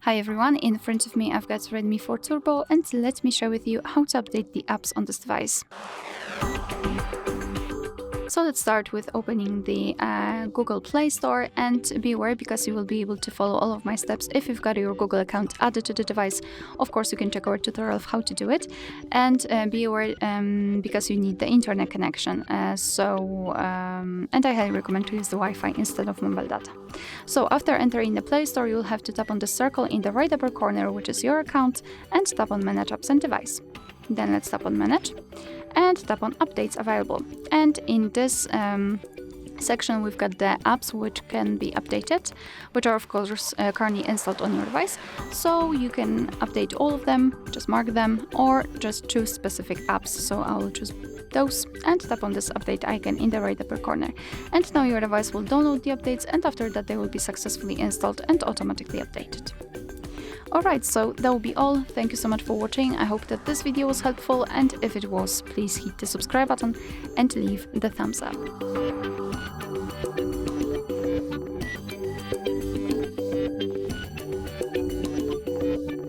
Hi everyone, in front of me I've got Redmi 4 Turbo, and let me share with you how to update the apps on this device. So let's start with opening the Google Play Store, and be aware because you will be able to follow all of my steps if you've got your Google account added to the device. Of course, you can check our tutorial of how to do it, and be aware because you need the internet connection. And I highly recommend to use the Wi-Fi instead of mobile data. So after entering the Play Store, you'll have to tap on the circle in the right upper corner, which is your account, and tap on Manage Apps and Device. Then let's tap on Manage and tap on Updates Available. And in this section we've got the apps which can be updated, which are of course currently installed on your device. So you can update all of them, just mark them, or just choose specific apps. So I will choose those and tap on this update icon in the right upper corner. And now your device will download the updates, and after that they will be successfully installed and automatically updated. Alright, so that will be all. Thank you so much for watching. I hope that this video was helpful, and if it was, please hit the subscribe button and leave the thumbs up.